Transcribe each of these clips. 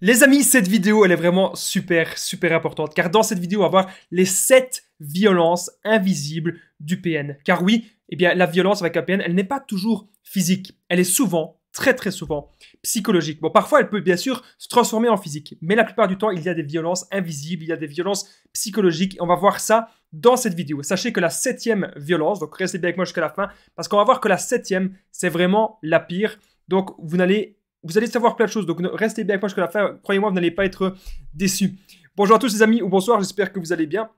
Les amis, cette vidéo, elle est vraiment super importante, car dans cette vidéo, on va voir les 7 violences invisibles du PN. Car oui, eh bien, la violence avec un PN, elle n'est pas toujours physique, elle est souvent, très souvent, psychologique. Bon, parfois, elle peut bien sûr se transformer en physique, mais la plupart du temps, il y a des violences invisibles, il y a des violences psychologiques, et on va voir ça dans cette vidéo. Sachez que la 7e violence, donc restez bien avec moi jusqu'à la fin, parce qu'on va voir que la 7e, c'est vraiment la pire. Donc, vous allez savoir plein de choses, donc restez bien avec moi jusqu'à la fin. Croyez-moi, vous n'allez pas être déçus. Bonjour à tous les amis, ou bonsoir, j'espère que vous allez bien.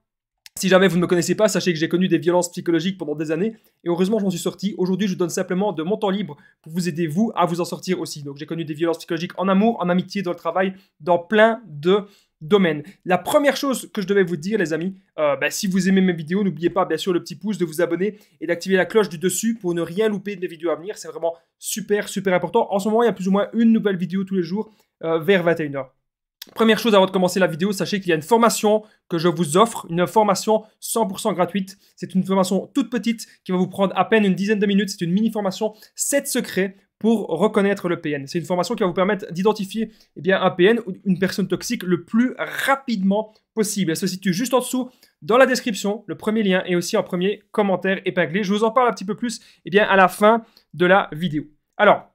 Si jamais vous ne me connaissez pas, sachez que j'ai connu des violences psychologiques pendant des années, et heureusement j'en suis sorti. Aujourd'hui, je vous donne simplement de mon temps libre pour vous aider, vous, à vous en sortir aussi. Donc j'ai connu des violences psychologiques en amour, en amitié, dans le travail, dans plein de domaines. La première chose que je devais vous dire, les amis, si vous aimez mes vidéos, n'oubliez pas, bien sûr, le petit pouce, de vous abonner et d'activer la cloche du dessus pour ne rien louper de mes vidéos à venir. C'est vraiment super important. En ce moment, il y a plus ou moins une nouvelle vidéo tous les jours vers 21h. Première chose avant de commencer la vidéo, sachez qu'il y a une formation que je vous offre, une formation 100% gratuite. C'est une formation toute petite qui va vous prendre à peine une dizaine de minutes. C'est une mini-formation 7 secrets pour reconnaître le PN. C'est une formation qui va vous permettre d'identifier un PN ou une personne toxique le plus rapidement possible. Elle se situe juste en dessous dans la description, le premier lien et aussi en premier commentaire épinglé. Je vous en parle un petit peu plus à la fin de la vidéo. Alors,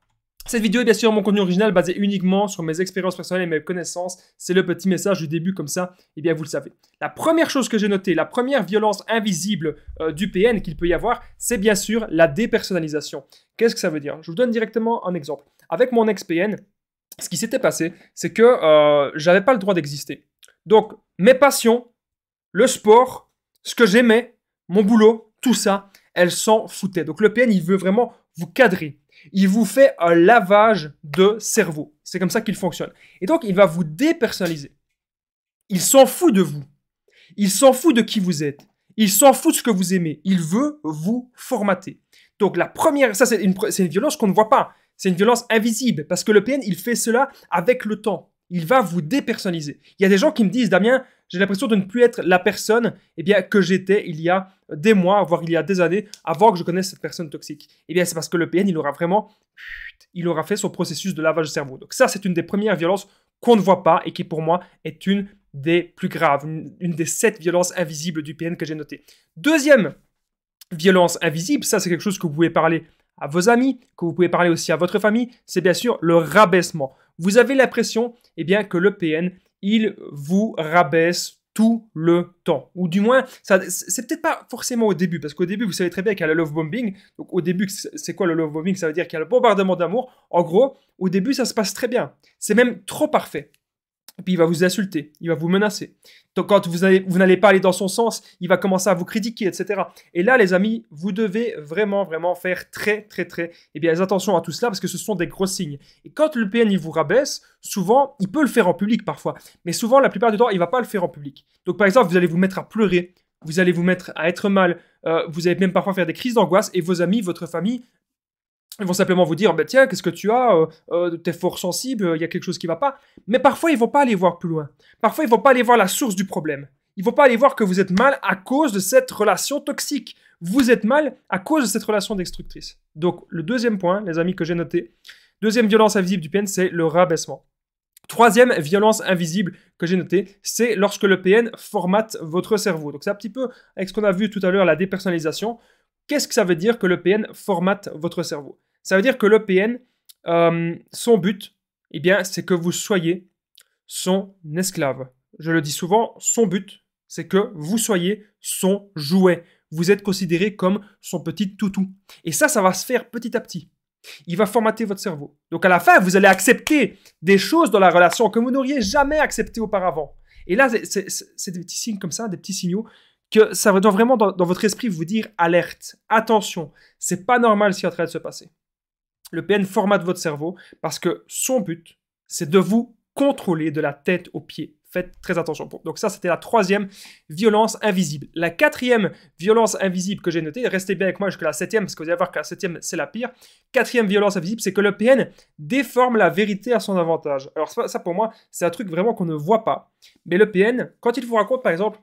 cette vidéo est bien sûr mon contenu original basé uniquement sur mes expériences personnelles et mes connaissances. C'est le petit message du début, comme ça, vous le savez. La première chose que j'ai notée, la première violence invisible du PN qu'il peut y avoir, c'est bien sûr la dépersonnalisation. Qu'est-ce que ça veut dire? Je vous donne directement un exemple. Avec mon ex-PN, ce qui s'était passé, c'est que j'avais pas le droit d'exister. Donc, mes passions, le sport, ce que j'aimais, mon boulot, tout ça, elles s'en foutaient. Donc le PN, il veut vraiment vous cadrer. Il vous fait un lavage de cerveau. C'est comme ça qu'il fonctionne. Et donc, il va vous dépersonnaliser. Il s'en fout de vous. Il s'en fout de qui vous êtes. Il s'en fout de ce que vous aimez. Il veut vous formater. Donc, la première, ça, c'est une violence qu'on ne voit pas. C'est une violence invisible. Parce que le PN, il fait cela avec le temps. Il va vous dépersonnaliser. Il y a des gens qui me disent, Damien, j'ai l'impression de ne plus être la personne que j'étais il y a des mois, voire il y a des années, avant que je connaisse cette personne toxique. C'est parce que le PN, il aura fait son processus de lavage de cerveau. Donc ça, c'est une des premières violences qu'on ne voit pas et qui, pour moi, est une des plus graves, une des 7 violences invisibles du PN que j'ai notées. Deuxième violence invisible, ça, c'est quelque chose que vous pouvez parler à vos amis, que vous pouvez parler aussi à votre famille, c'est bien sûr le rabaissement. Vous avez l'impression que le PN, il vous rabaisse tout le temps. Ou du moins, c'est peut-être pas forcément au début, parce qu'au début, vous savez très bien qu'il y a le love bombing. Donc au début, c'est quoi le love bombing? Ça veut dire qu'il y a le bombardement d'amour. En gros, au début, ça se passe très bien. C'est même trop parfait. Et puis il va vous insulter, il va vous menacer. Donc quand vous n'allez pas aller dans son sens, il va commencer à vous critiquer, etc. Et là, les amis, vous devez vraiment faire très attention à tout cela, parce que ce sont des gros signes. Et quand le PN, il vous rabaisse, souvent, il peut le faire en public parfois, mais souvent, la plupart du temps, il ne va pas le faire en public. Donc par exemple, vous allez vous mettre à pleurer, vous allez vous mettre à être mal, vous allez même parfois faire des crises d'angoisse, et vos amis, votre famille, ils vont simplement vous dire, tiens, qu'est-ce que tu as, t'es fort sensible, il y a quelque chose qui ne va pas. Mais parfois, ils ne vont pas aller voir plus loin. Parfois, ils ne vont pas aller voir la source du problème. Ils ne vont pas aller voir que vous êtes mal à cause de cette relation toxique. Vous êtes mal à cause de cette relation destructrice. Donc, le deuxième point, les amis, que j'ai noté, deuxième violence invisible du PN, c'est le rabaissement. Troisième violence invisible que j'ai notée, c'est lorsque le PN formate votre cerveau. Donc, c'est un petit peu avec ce qu'on a vu tout à l'heure, la dépersonnalisation. Qu'est-ce que ça veut dire que le PN formate votre cerveau? Ça veut dire que le PN, son but, c'est que vous soyez son esclave. Je le dis souvent, son but, c'est que vous soyez son jouet. Vous êtes considéré comme son petit toutou. Et ça va se faire petit à petit. Il va formater votre cerveau. Donc à la fin, vous allez accepter des choses dans la relation que vous n'auriez jamais acceptées auparavant. Et là, c'est des petits signes comme ça, des petits signaux, que ça doit vraiment dans votre esprit vous dire alerte, attention, c'est pas normal ce qui est en train de se passer. Le PN formate votre cerveau parce que son but, c'est de vous contrôler de la tête aux pieds. Faites très attention. Donc ça, c'était la troisième violence invisible. La quatrième violence invisible que j'ai notée, restez bien avec moi jusqu'à la 7e, parce que vous allez voir que la 7e, c'est la pire. Quatrième violence invisible, c'est que le PN déforme la vérité à son avantage. Alors ça pour moi, c'est un truc vraiment qu'on ne voit pas. Mais le PN, quand il vous raconte, par exemple,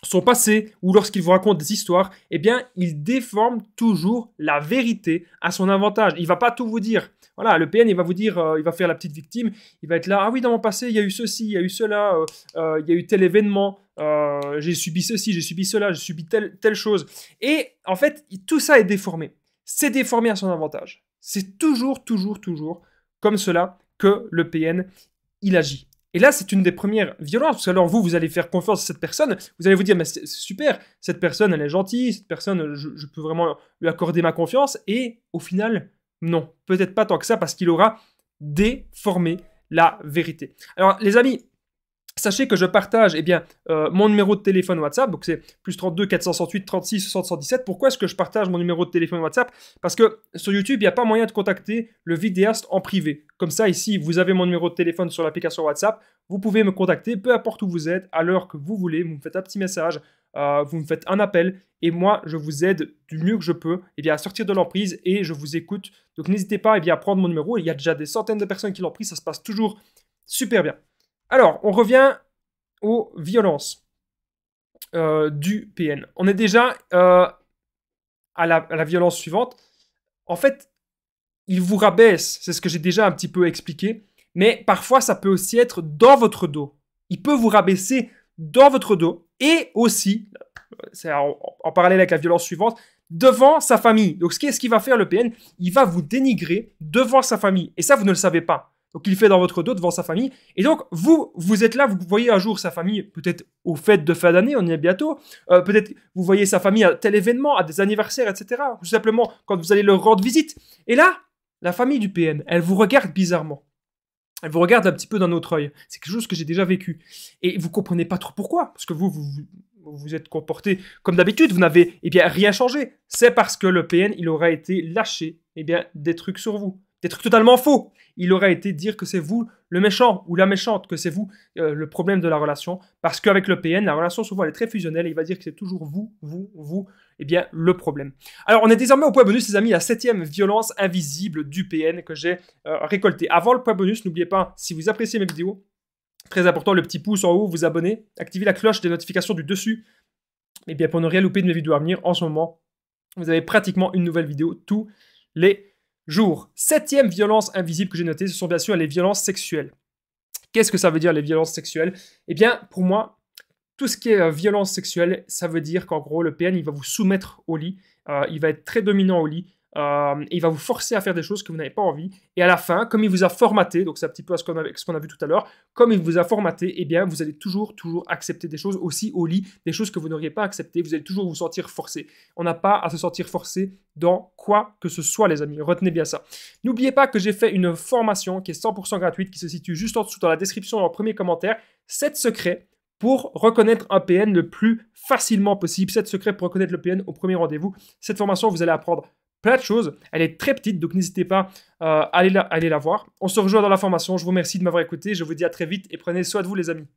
son passé ou lorsqu'il vous raconte des histoires, eh bien, il déforme toujours la vérité à son avantage. Il va pas tout vous dire. Voilà, le PN, il va vous dire, il va faire la petite victime, il va être là, ah oui, dans mon passé, il y a eu ceci, il y a eu cela, il y a eu tel événement, j'ai subi ceci, j'ai subi cela, j'ai subi telle chose. Et en fait, tout ça est déformé. C'est déformé à son avantage. C'est toujours, toujours, toujours comme cela que le PN, il agit. Et là, c'est une des premières violences, parce que alors vous allez faire confiance à cette personne, vous allez vous dire, mais c'est super, cette personne, elle est gentille, cette personne, je peux vraiment lui accorder ma confiance, et au final, non, peut-être pas tant que ça, parce qu'il aura déformé la vérité. Alors, les amis, sachez que je partage mon numéro de téléphone WhatsApp, donc c'est plus 32 468 36 60 117. Pourquoi est-ce que je partage mon numéro de téléphone WhatsApp? Parce que sur YouTube, il n'y a pas moyen de contacter le vidéaste en privé. Comme ça, ici, vous avez mon numéro de téléphone sur l'application WhatsApp. Vous pouvez me contacter, peu importe où vous êtes, à l'heure que vous voulez. Vous me faites un petit message, vous me faites un appel, et moi, je vous aide du mieux que je peux à sortir de l'emprise, et je vous écoute. Donc n'hésitez pas à prendre mon numéro. Il y a déjà des centaines de personnes qui l'ont pris, ça se passe toujours super bien. Alors, on revient aux violences du PN. On est déjà à la violence suivante. En fait, il vous rabaisse, c'est ce que j'ai déjà un petit peu expliqué, mais parfois ça peut aussi être dans votre dos. Il peut vous rabaisser dans votre dos et aussi, c'est en parallèle avec la violence suivante, devant sa famille. Donc ce qu'il va faire le PN, il va vous dénigrer devant sa famille. Et ça, vous ne le savez pas. Donc il le fait dans votre dos devant sa famille. Et donc vous êtes là, vous voyez un jour sa famille, peut-être aux fêtes de fin d'année, on y est bientôt. Peut-être vous voyez sa famille à tel événement, à des anniversaires, etc. Tout simplement quand vous allez leur rendre visite. Et là, la famille du PN, elle vous regarde bizarrement. Elle vous regarde un petit peu d'un autre œil. C'est quelque chose que j'ai déjà vécu. Et vous comprenez pas trop pourquoi. Parce que vous êtes comporté comme d'habitude. Vous n'avez rien changé. C'est parce que le PN, il aura été lâché des trucs sur vous. Des trucs totalement faux. Il aurait été dire que c'est vous le méchant ou la méchante, que c'est vous le problème de la relation. Parce qu'avec le PN, la relation souvent elle est très fusionnelle et il va dire que c'est toujours vous, le problème. Alors on est désormais au point bonus, les amis, la 7e violence invisible du PN que j'ai récoltée. Avant le point bonus, n'oubliez pas, si vous appréciez mes vidéos, très important, le petit pouce en haut, vous abonnez, activez la cloche des notifications du dessus. Pour ne rien louper de mes vidéos à venir, en ce moment, vous avez pratiquement une nouvelle vidéo tous les jours. 7e violence invisible que j'ai notée, ce sont bien sûr les violences sexuelles. Qu'est-ce que ça veut dire les violences sexuelles? Pour moi, tout ce qui est violence sexuelle, ça veut dire qu'en gros, le PN, il va vous soumettre au lit, il va être très dominant au lit, et il va vous forcer à faire des choses que vous n'avez pas envie. Et à la fin, comme il vous a formaté, donc c'est un petit peu ce qu'on a vu tout à l'heure, comme il vous a formaté, vous allez toujours accepter des choses aussi au lit, des choses que vous n'auriez pas acceptées, vous allez toujours vous sentir forcé. On n'a pas à se sentir forcé dans quoi que ce soit, les amis. Retenez bien ça. N'oubliez pas que j'ai fait une formation qui est 100% gratuite, qui se situe juste en dessous dans la description, dans le premier commentaire. 7 secrets pour reconnaître un PN le plus facilement possible. 7 secrets pour reconnaître le PN au premier rendez-vous. Cette formation, vous allez apprendre plein de choses. Elle est très petite, donc n'hésitez pas à aller la voir. On se rejoint dans la formation. Je vous remercie de m'avoir écouté. Je vous dis à très vite et prenez soin de vous, les amis.